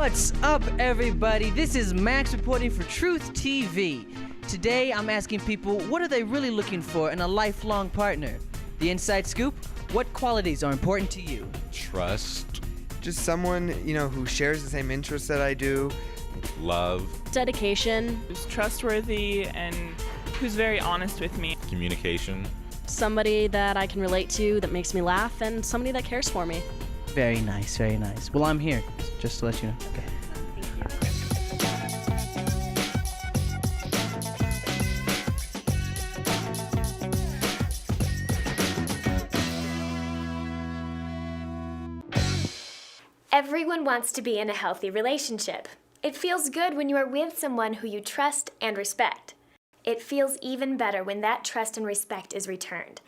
What's up, everybody? This is Max reporting for Truth TV. Today, I'm asking people, what are they really looking for in a lifelong partner? The inside scoop? What qualities are important to you? Trust. Just someone, who shares the same interests that I do. Love. Dedication. Who's trustworthy and who's very honest with me. Communication. Somebody that I can relate to, that makes me laugh, and somebody that cares for me. Very nice, very nice. Well, I'm here, just to let you know. Okay. Everyone wants to be in a healthy relationship. It feels good when you are with someone who you trust and respect. It feels even better when that trust and respect is returned.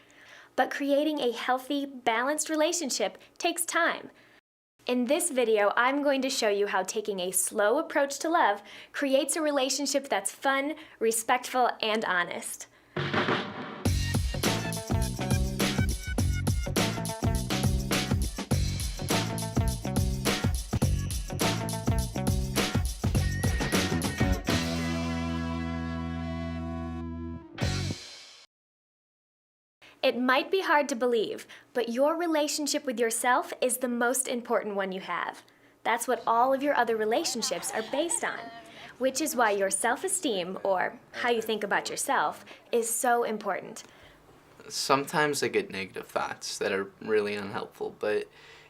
But creating a healthy, balanced relationship takes time. In this video, I'm going to show you how taking a slow approach to love creates a relationship that's fun, respectful, and honest. It might be hard to believe, but your relationship with yourself is the most important one you have. That's what all of your other relationships are based on, which is why your self-esteem, or how you think about yourself, is so important. Sometimes I get negative thoughts that are really unhelpful, but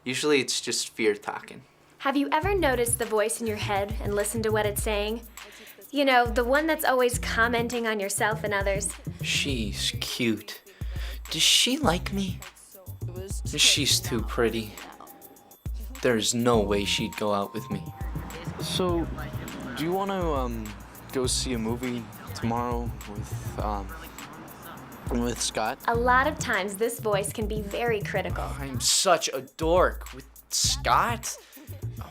usually it's just fear talking. Have you ever noticed the voice in your head and listened to what it's saying? You know, the one that's always commenting on yourself and others. She's cute. Does she like me? She's too pretty. There's no way she'd go out with me. So, do you want to go see a movie tomorrow with Scott? A lot of times this voice can be very critical. I'm such a dork with Scott.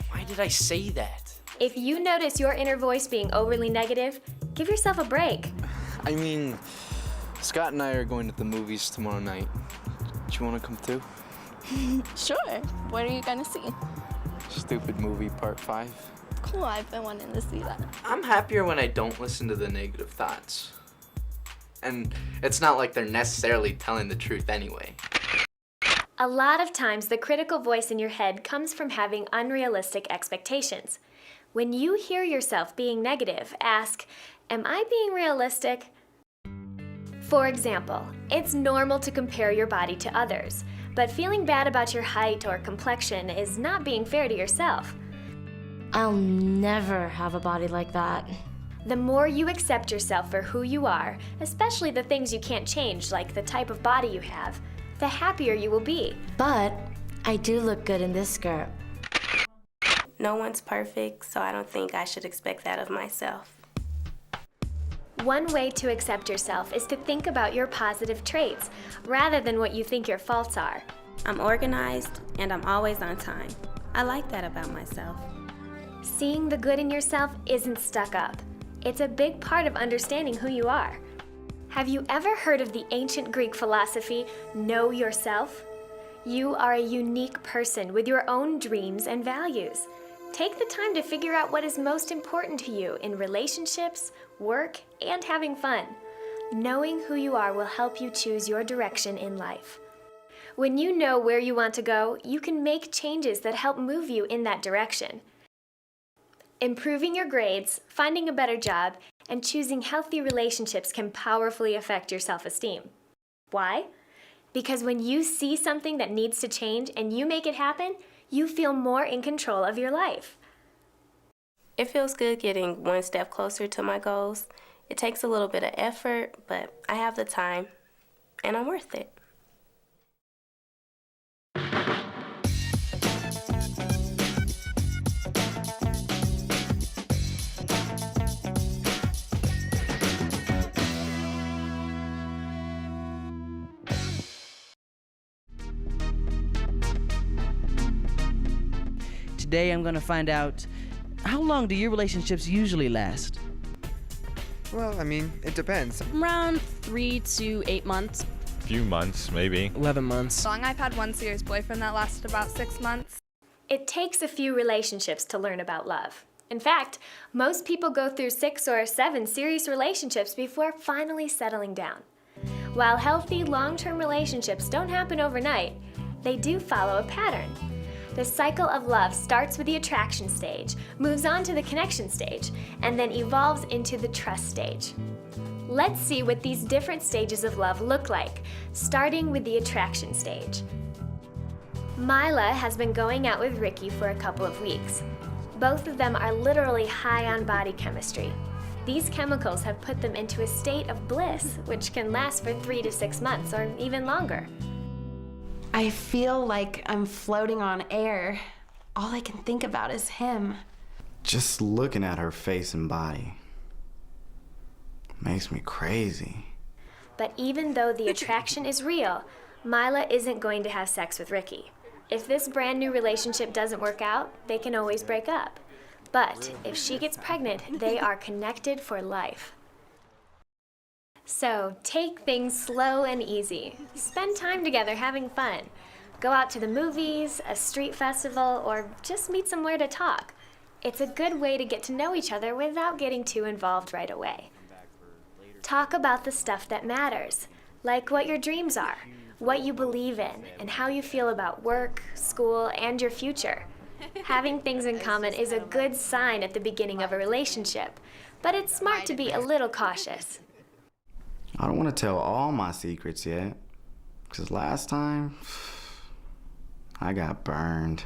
Why did I say that? If you notice your inner voice being overly negative, give yourself a break. I mean, Scott and I are going to the movies tomorrow night. Do you want to come too? Sure. What are you gonna see? Stupid movie part 5. Cool, I've been wanting to see that. I'm happier when I don't listen to the negative thoughts. And it's not like they're necessarily telling the truth anyway. A lot of times the critical voice in your head comes from having unrealistic expectations. When you hear yourself being negative, ask, am I being realistic? For example, it's normal to compare your body to others, but feeling bad about your height or complexion is not being fair to yourself. I'll never have a body like that. The more you accept yourself for who you are, especially the things you can't change, like the type of body you have, the happier you will be. But I do look good in this skirt. No one's perfect, so I don't think I should expect that of myself. One way to accept yourself is to think about your positive traits, rather than what you think your faults are. I'm organized, and I'm always on time. I like that about myself. Seeing the good in yourself isn't stuck up. It's a big part of understanding who you are. Have you ever heard of the ancient Greek philosophy, know yourself? You are a unique person with your own dreams and values. Take the time to figure out what is most important to you in relationships, work, and having fun. Knowing who you are will help you choose your direction in life. When you know where you want to go, you can make changes that help move you in that direction. Improving your grades, finding a better job, and choosing healthy relationships can powerfully affect your self-esteem. Why? Because when you see something that needs to change and you make it happen, you feel more in control of your life. It feels good getting one step closer to my goals. It takes a little bit of effort, but I have the time, and I'm worth it. Today I'm gonna find out, how long do your relationships usually last? Well, I mean, it depends. Around 3 to 8 months. Few months, maybe. 11 months. I've had one serious boyfriend that lasted about 6 months. It takes a few relationships to learn about love. In fact, most people go through 6 or 7 serious relationships before finally settling down. While healthy, long-term relationships don't happen overnight, they do follow a pattern. The cycle of love starts with the attraction stage, moves on to the connection stage, and then evolves into the trust stage. Let's see what these different stages of love look like, starting with the attraction stage. Mila has been going out with Ricky for a couple of weeks. Both of them are literally high on body chemistry. These chemicals have put them into a state of bliss, which can last for 3 to 6 months or even longer. I feel like I'm floating on air. All I can think about is him. Just looking at her face and body makes me crazy. But even though the attraction is real, Mila isn't going to have sex with Ricky. If this brand new relationship doesn't work out, they can always break up. But if she gets pregnant, they are connected for life. So take things slow and easy. Spend time together having fun. Go out to the movies, a street festival, or just meet somewhere to talk. It's a good way to get to know each other without getting too involved right away. Talk about the stuff that matters, like what your dreams are, what you believe in, and how you feel about work, school, and your future. Having things in common is a good sign at the beginning of a relationship, but it's smart to be a little cautious. I don't want to tell all my secrets yet, because last time, I got burned.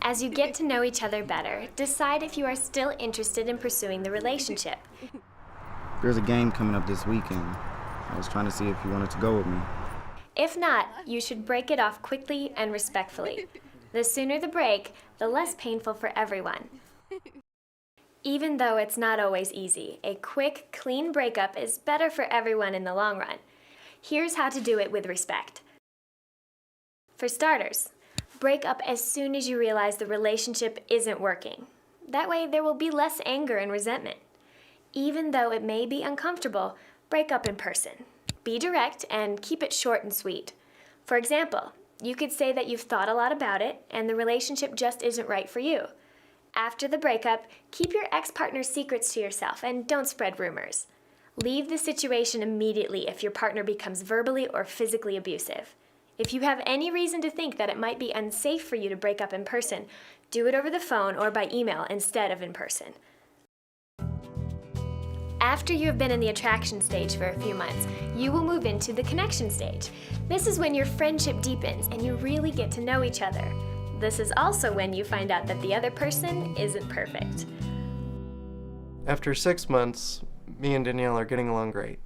As you get to know each other better, decide if you are still interested in pursuing the relationship. There's a game coming up this weekend. I was trying to see if you wanted to go with me. If not, you should break it off quickly and respectfully. The sooner the break, the less painful for everyone. Even though it's not always easy, a quick, clean breakup is better for everyone in the long run. Here's how to do it with respect. For starters, break up as soon as you realize the relationship isn't working. That way there will be less anger and resentment. Even though it may be uncomfortable, break up in person. Be direct and keep it short and sweet. For example, you could say that you've thought a lot about it and the relationship just isn't right for you. After the breakup, keep your ex-partner's secrets to yourself and don't spread rumors. Leave the situation immediately if your partner becomes verbally or physically abusive. If you have any reason to think that it might be unsafe for you to break up in person, do it over the phone or by email instead of in person. After you have been in the attraction stage for a few months, you will move into the connection stage. This is when your friendship deepens and you really get to know each other. This is also when you find out that the other person isn't perfect. After 6 months, me and Danielle are getting along great.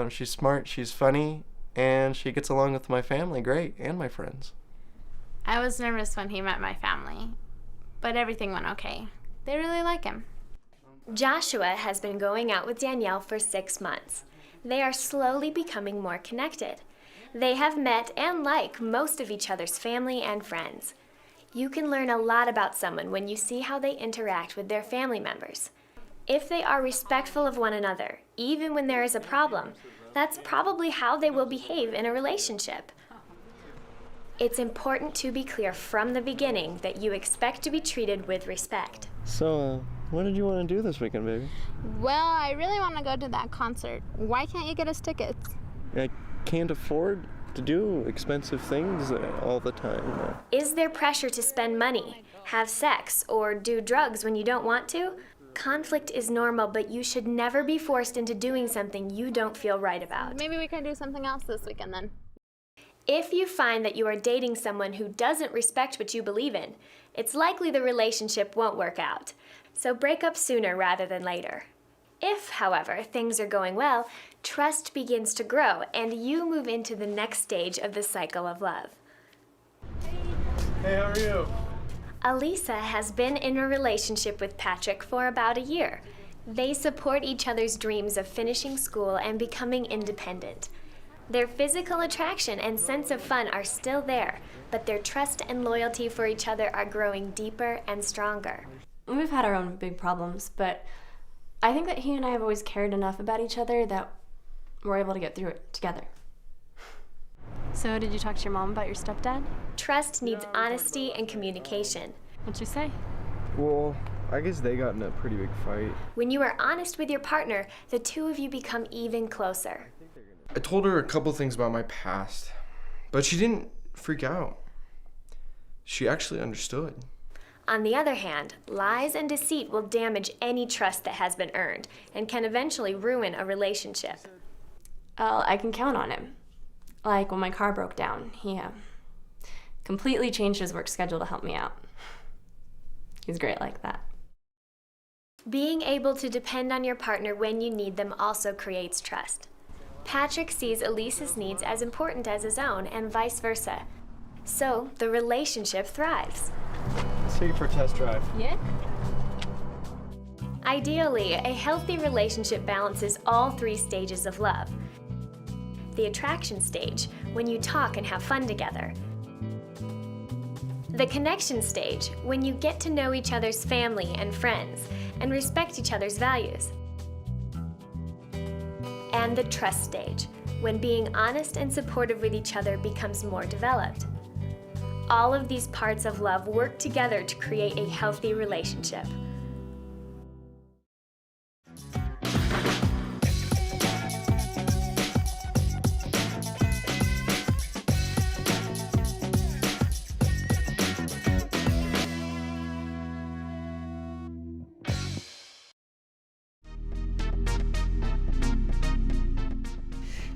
She's smart, she's funny, and she gets along with my family great, and my friends. I was nervous when he met my family, but everything went okay. They really like him. Joshua has been going out with Danielle for 6 months. They are slowly becoming more connected. They have met and like most of each other's family and friends. You can learn a lot about someone when you see how they interact with their family members. If they are respectful of one another, even when there is a problem, that's probably how they will behave in a relationship. It's important to be clear from the beginning that you expect to be treated with respect. So, what did you want to do this weekend, baby? Well, I really want to go to that concert. Why can't you get us tickets? I can't afford to do expensive things all the time. Is there pressure to spend money, have sex, or do drugs when you don't want to? Conflict is normal, but you should never be forced into doing something you don't feel right about. Maybe we can do something else this weekend then. If you find that you are dating someone who doesn't respect what you believe in, it's likely the relationship won't work out. So break up sooner rather than later. If, however, things are going well, trust begins to grow and you move into the next stage of the cycle of love. Hey, how are you? Alisa has been in a relationship with Patrick for about a year. They support each other's dreams of finishing school and becoming independent. Their physical attraction and sense of fun are still there, but their trust and loyalty for each other are growing deeper and stronger. We've had our own big problems, but I think that he and I have always cared enough about each other that we're able to get through it together. So, did you talk to your mom about your stepdad? Trust needs honesty and communication. What'd she say? Well, I guess they got in a pretty big fight. When you are honest with your partner, the two of you become even closer. I told her a couple things about my past, but she didn't freak out. She actually understood. On the other hand, lies and deceit will damage any trust that has been earned and can eventually ruin a relationship. Well, I can count on him. Like when my car broke down, he completely changed his work schedule to help me out. He's great like that. Being able to depend on your partner when you need them also creates trust. Patrick sees Elise's needs as important as his own and vice versa. So the relationship thrives. Let's take it for a test drive. Yeah? Ideally, a healthy relationship balances all three stages of love. The attraction stage, when you talk and have fun together. The connection stage, when you get to know each other's family and friends and respect each other's values. And the trust stage, when being honest and supportive with each other becomes more developed. All of these parts of love work together to create a healthy relationship.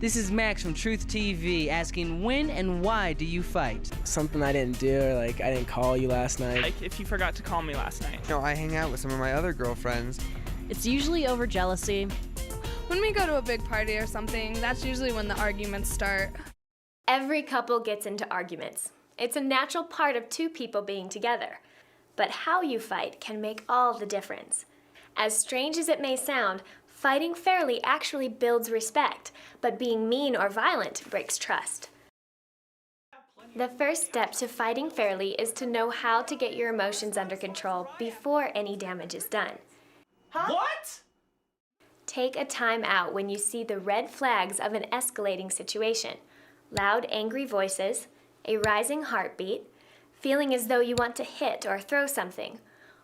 This is Max from Truth TV asking when and why do you fight? Something I didn't do, or like I didn't call you last night. Like if you forgot to call me last night. You know, I hang out with some of my other girlfriends. It's usually over jealousy. When we go to a big party or something, that's usually when the arguments start. Every couple gets into arguments. It's a natural part of two people being together. But how you fight can make all the difference. As strange as it may sound, fighting fairly actually builds respect, but being mean or violent breaks trust. The first step to fighting fairly is to know how to get your emotions under control before any damage is done. What? Take a time out when you see the red flags of an escalating situation. Loud, angry voices, a rising heartbeat, feeling as though you want to hit or throw something,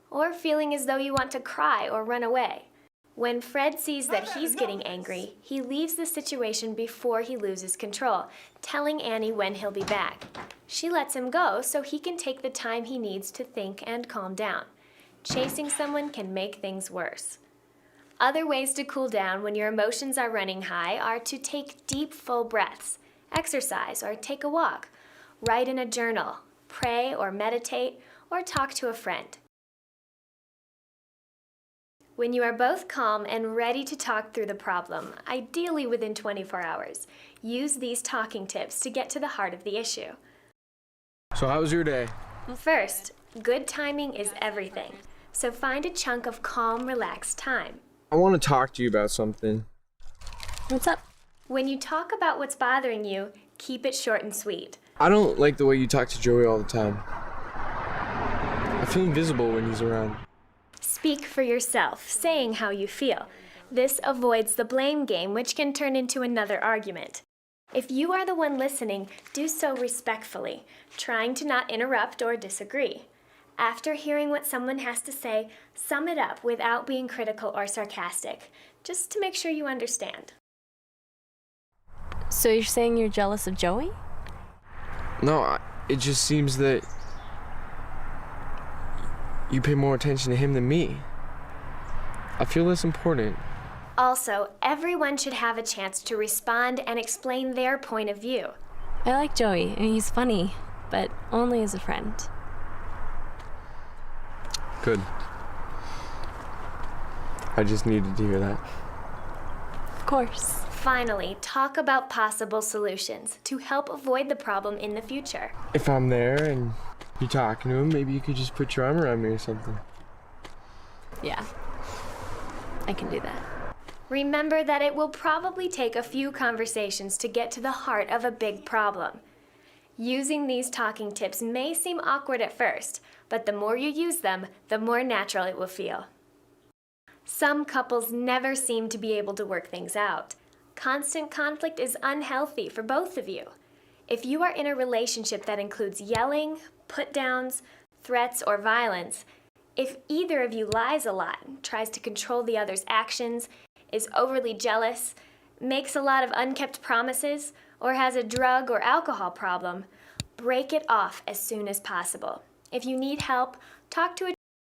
or feeling as though you want to cry or run away. When Fred sees that he's getting angry, he leaves the situation before he loses control, telling Annie when he'll be back. She lets him go so he can take the time he needs to think and calm down. Chasing someone can make things worse. Other ways to cool down when your emotions are running high are to take deep, full breaths, exercise or take a walk, write in a journal, pray or meditate, or talk to a friend. When you are both calm and ready to talk through the problem, ideally within 24 hours, use these talking tips to get to the heart of the issue. So how was your day? First, good timing is everything, so find a chunk of calm, relaxed time. I want to talk to you about something. What's up? When you talk about what's bothering you, keep it short and sweet. I don't like the way you talk to Joey all the time. I feel invisible when he's around. Speak for yourself, saying how you feel. This avoids the blame game, which can turn into another argument. If you are the one listening, do so respectfully, trying to not interrupt or disagree. After hearing what someone has to say, sum it up without being critical or sarcastic, just to make sure you understand. So you're saying you're jealous of Joey? No, it just seems that you pay more attention to him than me. I feel less important. Also, everyone should have a chance to respond and explain their point of view. I like Joey, and he's funny, but only as a friend. Good. I just needed to hear that. Of course. Finally, talk about possible solutions to help avoid the problem in the future. If I'm there and you're talking to him, maybe you could just put your arm around me or something. Yeah, I can do that. Remember that it will probably take a few conversations to get to the heart of a big problem. Using these talking tips may seem awkward at first, but the more you use them, the more natural it will feel. Some couples never seem to be able to work things out. Constant conflict is unhealthy for both of you. If you are in a relationship that includes yelling, put-downs, threats, or violence, if either of you lies a lot, tries to control the other's actions, is overly jealous, makes a lot of unkept promises, or has a drug or alcohol problem, break it off as soon as possible. If you need help, talk to a